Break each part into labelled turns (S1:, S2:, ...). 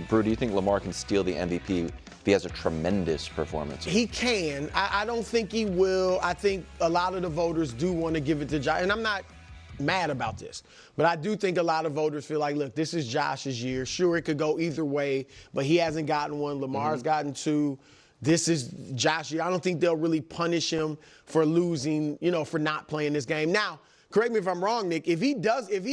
S1: Brew, do you think Lamar can steal the MVP if he has a tremendous performance?
S2: He can. I don't think he will. I think a lot of the voters do want to give it to Josh. And I'm not mad about this. But I do think a lot of voters feel like, look, this is Josh's year. Sure, it could go either way, but he hasn't gotten one. Lamar's gotten two. This is Josh's year. I don't think they'll really punish him for losing, for not playing this game. Now, correct me if I'm wrong, Nick. If he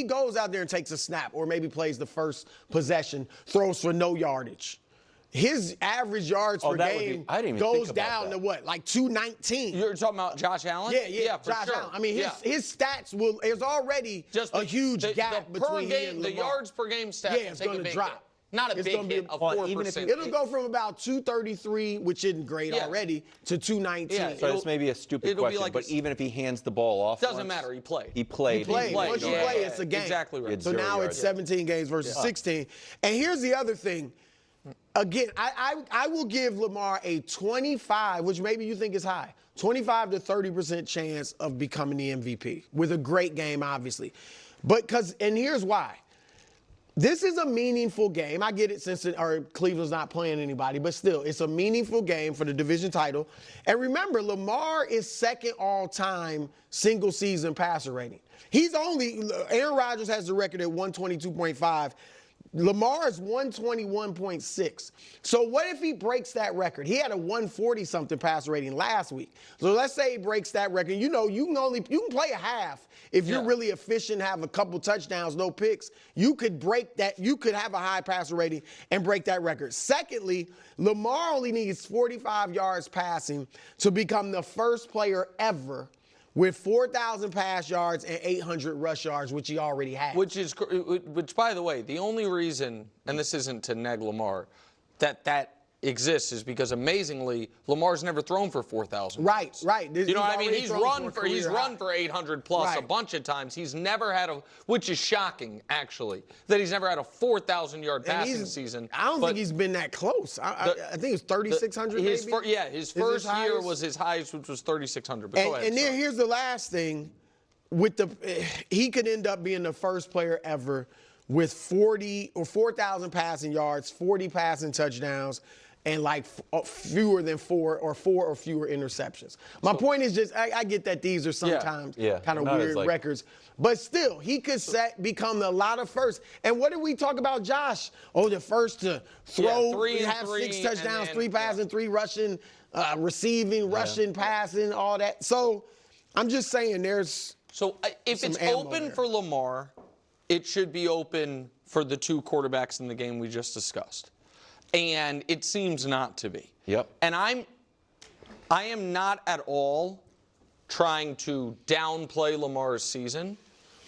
S2: goes out there and takes a snap or maybe plays the first possession, throws for no yardage, his average yards per game goes down to what, like 219?
S3: You're talking about Josh Allen?
S2: Yeah,
S3: for
S2: Josh
S3: sure.
S2: Allen. I mean, his stats will. There's already just a huge gap between him and
S3: the
S2: Lamar.
S3: yards per game stats.
S2: Yeah, it's going to drop.
S3: Not a big hit, a 4%.
S2: It'll go from about 233, which isn't great already, to 219.
S1: Yeah, so this may be a stupid question, but even if he hands the ball off,
S3: doesn't matter. He played.
S1: He played.
S2: Once you play, it's a game.
S3: Exactly right.
S2: So now it's 17 games versus 16. And here's the other thing. Again, I will give Lamar a 25, which maybe you think is high, 25 to 30% chance of becoming the MVP with a great game, obviously. And here's why. This is a meaningful game. I get it since Cleveland's not playing anybody, but still, it's a meaningful game for the division title. And remember, Lamar is second all-time single-season passer rating. Aaron Rodgers has the record at 122.5. Lamar is 121.6. So what if he breaks that record? He had a 140-something passer rating last week. So let's say he breaks that record. You can play a half if you're really efficient, have a couple touchdowns, no picks. You could break that. You could have a high passer rating and break that record. Secondly, Lamar only needs 45 yards passing to become the first player ever with 4,000 pass yards and 800 rush yards, which he already has.
S3: Which, by the way, the only reason, and this isn't to neg Lamar, that exists is because amazingly Lamar's never thrown for 4,000.
S2: Right.
S3: You know what I mean? He's run for 800 plus a bunch of times. He's never had which is shocking actually, that he's never had a 4,000 yard passing season.
S2: I don't think he's been that close. I think it was 3,600 maybe.
S3: His first year was his highest, which was 3,600. But go ahead.
S2: And then here's the last thing, he could end up being the first player ever with 40 or 4,000 passing yards, 40 passing touchdowns, and like fewer than four or fewer interceptions. My point is just, I get that these are sometimes kind of weird records, but still, he could become a lot of firsts. And what did we talk about, Josh? Oh, the first to throw, have 6 touchdowns, 3 passing, 3 rushing, receiving, rushing, passing, all that. So I'm just saying
S3: So if it's open for Lamar, it should be open for the 2 quarterbacks in the game we just discussed. And it seems not to be.
S1: Yep.
S3: And I am not at all trying to downplay Lamar's season,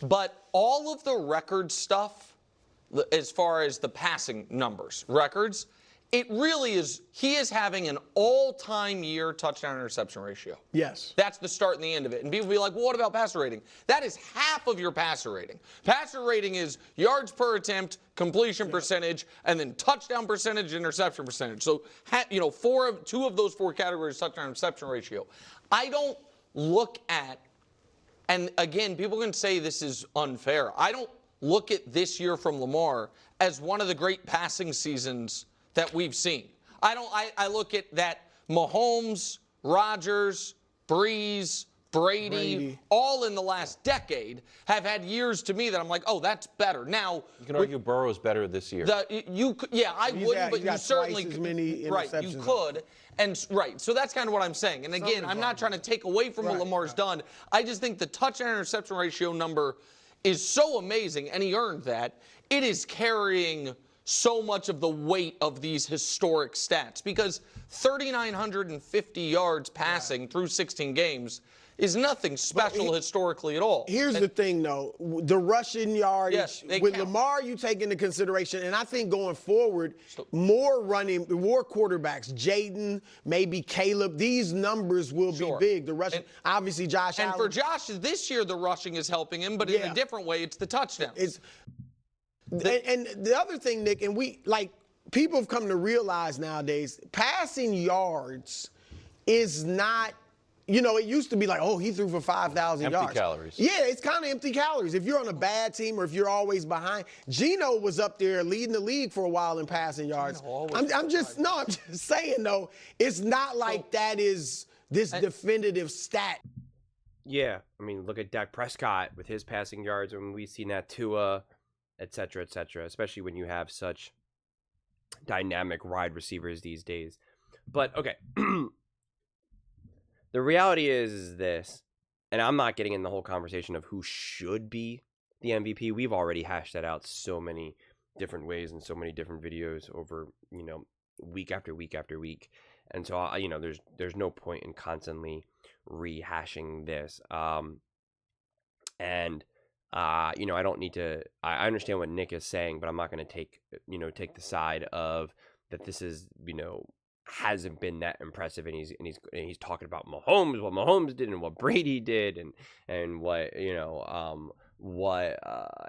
S3: but all of the record stuff, as far as the passing numbers, records, it really is, he is having an all-time year touchdown interception ratio.
S2: Yes.
S3: That's the start and the end of it. And people be like, well, what about passer rating? That is half of your passer rating. Passer rating is yards per attempt, completion percentage, and then touchdown percentage, interception percentage. So, 2 of those 4 categories, touchdown interception ratio. I don't look at, and again, people can say this is unfair. I don't look at this year from Lamar as one of the great passing seasons that we've seen. I look at that Mahomes, Rodgers, Breeze, Brady, all in the last decade have had years to me that I'm like, oh, that's better. Now
S1: you can argue Burrow's better this year.
S3: I wouldn't, but you certainly
S2: as many interceptions.
S3: You could. And so that's kind of what I'm saying. And again, I'm not trying to take away from what Lamar's done. I just think the touchdown interception ratio number is so amazing, and he earned that. It is carrying so much of the weight of these historic stats because 3,950 yards passing through 16 games is nothing special historically at all.
S2: Here's the thing, though. The rushing yardage, with
S3: count.
S2: Lamar, you take into consideration, and I think going forward, more quarterbacks, Jaden, maybe Caleb, these numbers will be big. The rushing, obviously Josh Allen.
S3: And for Josh, this year the rushing is helping him, but in a different way, it's the touchdown.
S2: And the other thing, Nick, and people have come to realize nowadays, passing yards is not you know, it used to be like, oh, he threw for 5,000 yards.
S1: Empty calories.
S2: Yeah, it's kind of empty calories. If you're on a bad team or if you're always behind. Geno was up there leading the league for a while in passing yards. I'm just saying, though, it's not like that is this definitive stat.
S4: Yeah, I mean, look at Dak Prescott with his passing yards. I mean, we've seen that Tua, et cetera, especially when you have such dynamic wide receivers these days. But, okay, the reality is this, and I'm not getting in the whole conversation of who should be the MVP. We've already hashed that out so many different ways and so many different videos over, you know, week after week after week. And so, you know, there's no point in constantly rehashing this. You know, I don't need to, I understand what Nick is saying, but I'm not going to take the side of that this is, you know, hasn't been that impressive, and he's talking about Mahomes, what Mahomes did and what Brady did and what, you know, what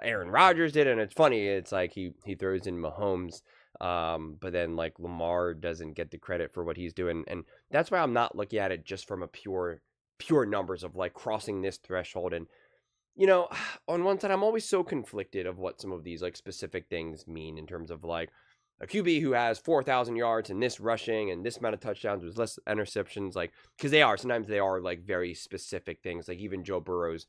S4: Aaron Rodgers did. And it's funny, it's like he throws in Mahomes, but then like Lamar doesn't get the credit for what he's doing. And that's why I'm not looking at it just from a pure numbers of like crossing this threshold. And, you know, on one side, I'm always so conflicted of what some of these like specific things mean in terms of like a QB who has 4,000 yards and this rushing and this amount of touchdowns with less interceptions, like, because sometimes they are like very specific things. Like even Joe Burrow's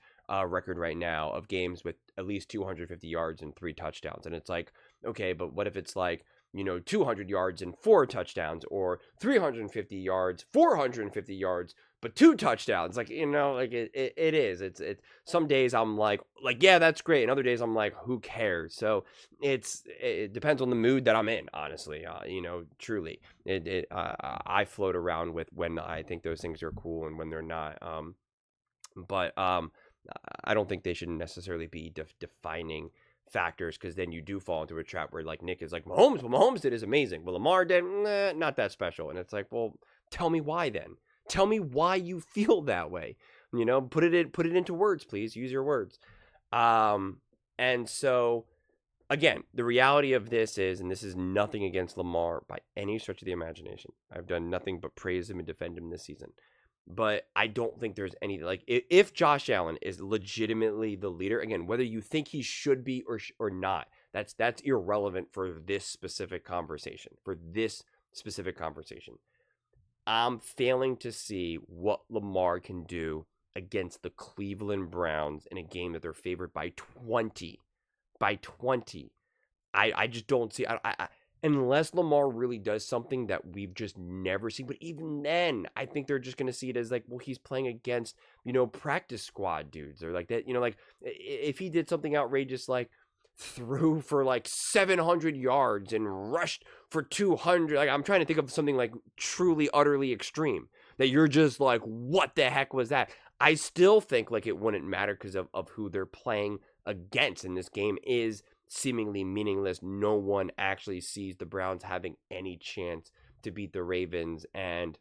S4: record right now of games with at least 250 yards and 3 touchdowns. And it's like, okay, but what if it's like, you know, 200 yards and 4 touchdowns, or 350 yards, 450 yards, but 2 touchdowns? Like, you know, like it is. It's some days I'm like, yeah, that's great. And other days I'm like, who cares? So it depends on the mood that I'm in, honestly. You know, truly, I float around with when I think those things are cool and when they're not. But I don't think they should necessarily be defining factors, because then you do fall into a trap where like Nick is like, Mahomes, what Mahomes did is amazing. Well, Lamar did, not that special. And it's like, well, tell me why then. Tell me why you feel that way. You know, put it into words, please. Use your words. And so, again, the reality of this is, and this is nothing against Lamar by any stretch of the imagination. I've done nothing but praise him and defend him this season. But I don't think there's any, like, if Josh Allen is legitimately the leader, again, whether you think he should be or not, that's irrelevant for this specific conversation. I'm failing to see what Lamar can do against the Cleveland Browns in a game that they're favored by 20. I just don't see, unless Lamar really does something that we've just never seen. But even then, I think they're just going to see it as like, well, he's playing against, you know, practice squad dudes or like that. You know, like if he did something outrageous, like threw for like 700 yards and rushed for 200. Like, I'm trying to think of something like truly, utterly extreme that you're just like, what the heck was that? I still think like it wouldn't matter because of who they're playing against. And this game is seemingly meaningless. No one actually sees the Browns having any chance to beat the Ravens. And,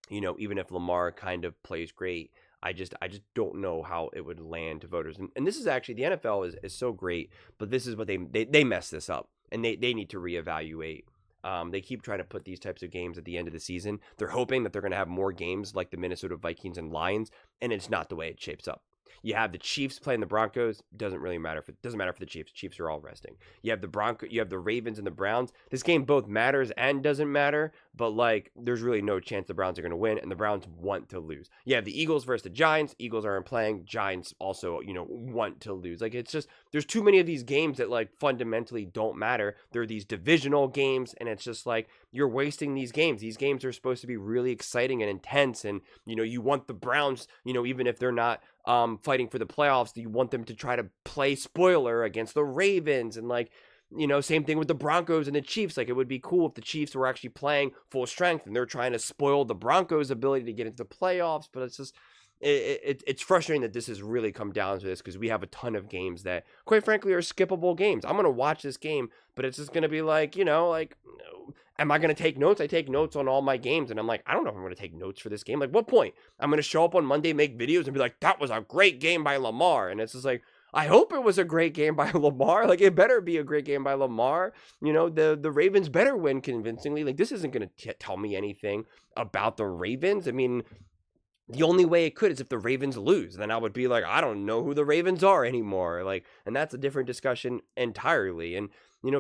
S4: you know, even if Lamar kind of plays great, I just don't know how it would land to voters. And this is actually, the NFL is so great, but this is what they mess this up, and they need to reevaluate. They keep trying to put these types of games at the end of the season. They're hoping that they're going to have more games like the Minnesota Vikings and Lions, and it's not the way it shapes up. You have the Chiefs playing the Broncos. Doesn't matter for the Chiefs. Chiefs are all resting. You have the Ravens and the Browns. This game both matters and doesn't matter, but like there's really no chance the Browns are going to win, and the Browns want to lose. You have the Eagles versus the Giants. Eagles aren't playing. Giants also, you know, want to lose. Like, it's just, there's too many of these games that like fundamentally don't matter. They're these divisional games, and it's just like you're wasting these games. These games are supposed to be really exciting and intense, and you know, you want the Browns, you know, even if they're not fighting for the playoffs, you want them to try to play spoiler against the Ravens. And like, you know, same thing with the Broncos and the Chiefs. Like, it would be cool if the Chiefs were actually playing full strength and they're trying to spoil the Broncos' ability to get into the playoffs. But it's just, it's frustrating that this has really come down to this, because we have a ton of games that, quite frankly, are skippable games. I'm going to watch this game, but it's just going to be like, you know, like, am I going to take notes? I take notes on all my games, and I'm like, I don't know if I'm going to take notes for this game. Like, what point? I'm going to show up on Monday, make videos, and be like, that was a great game by Lamar. And it's just like, I hope it was a great game by Lamar. Like, it better be a great game by Lamar. You know, the Ravens better win convincingly. Like, this isn't going to tell me anything about the Ravens. I mean, The only way it could is if the Ravens lose. Then I would be like, I don't know who the Ravens are anymore. Like, and that's a different discussion entirely. And,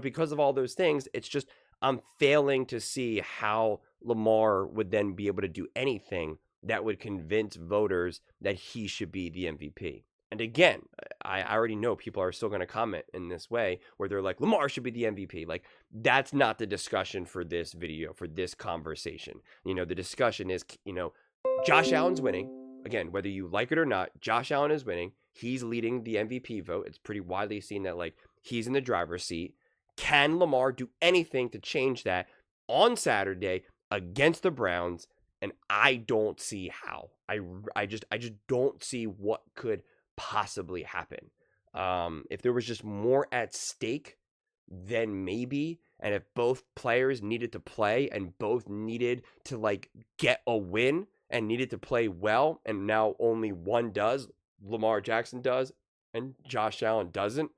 S4: because of all those things, it's just, I'm failing to see how Lamar would then be able to do anything that would convince voters that he should be the MVP. And again, I already know people are still going to comment in this way where they're like, Lamar should be the MVP. Like, that's not the discussion for this video, for this conversation. The discussion is, Josh Allen's winning. Again, whether you like it or not, Josh Allen is winning. He's leading the MVP vote. It's pretty widely seen that, like, he's in the driver's seat. Can Lamar do anything to change that on Saturday against the Browns? And I don't see how. I just don't see what could possibly happen. If there was just more at stake, then maybe. And if both players needed to play and both needed to, like, get a win and needed to play well, and now only one does, Lamar Jackson does, and Josh Allen doesn't,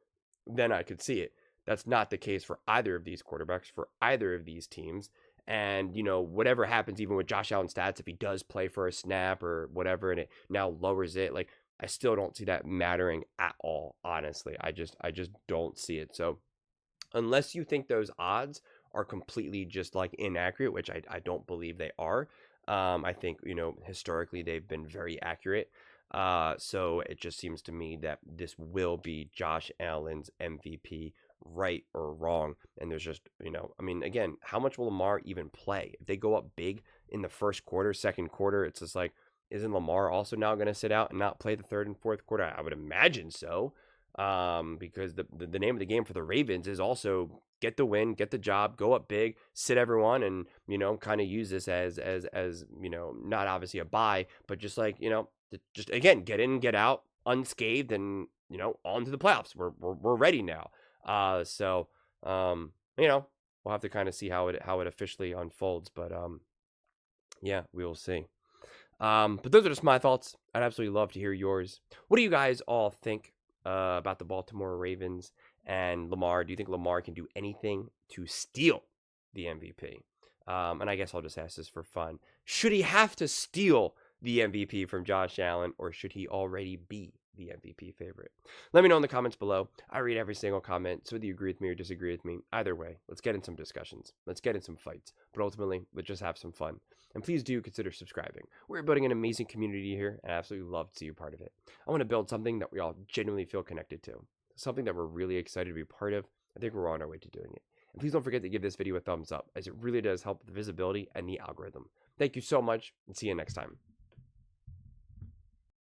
S4: then I could see it. That's not the case for either of these quarterbacks, for either of these teams. And, whatever happens, even with Josh Allen's stats, if he does play for a snap or whatever, and it now lowers it, like, I still don't see that mattering at all, honestly. I just don't see it. So unless you think those odds are completely just, like, inaccurate, which I don't believe they are, I think, historically they've been very accurate. So it just seems to me that this will be Josh Allen's MVP, right or wrong. And there's just, again, how much will Lamar even play? If they go up big in the first quarter, second quarter, it's just like, isn't Lamar also now going to sit out and not play the third and fourth quarter? I would imagine so, because the name of the game for the Ravens is also get the win, get the job, go up big, sit everyone, and, kind of use this as not obviously a bye, but just like, just again, get in, get out unscathed, and, on to the playoffs. We're ready now. So we'll have to kind of see how it officially unfolds, but yeah, we will see. But those are just my thoughts. I'd absolutely love to hear yours. What do you guys all think about the Baltimore Ravens and Lamar? Do you think Lamar can do anything to steal the MVP? And I guess I'll just ask this for fun. Should he have to steal the MVP from Josh Allen, or should he already be the MVP favorite? Let me know in the comments below. I read every single comment, so whether you agree with me or disagree with me, either way, let's get in some discussions. Let's get in some fights. But ultimately, let's just have some fun. And please do consider subscribing. We're building an amazing community here, and I absolutely love to see you part of it. I want to build something that we all genuinely feel connected to, something that we're really excited to be part of. I think we're on our way to doing it. And please don't forget to give this video a thumbs up, as it really does help the visibility and the algorithm. Thank you so much, and see you next time.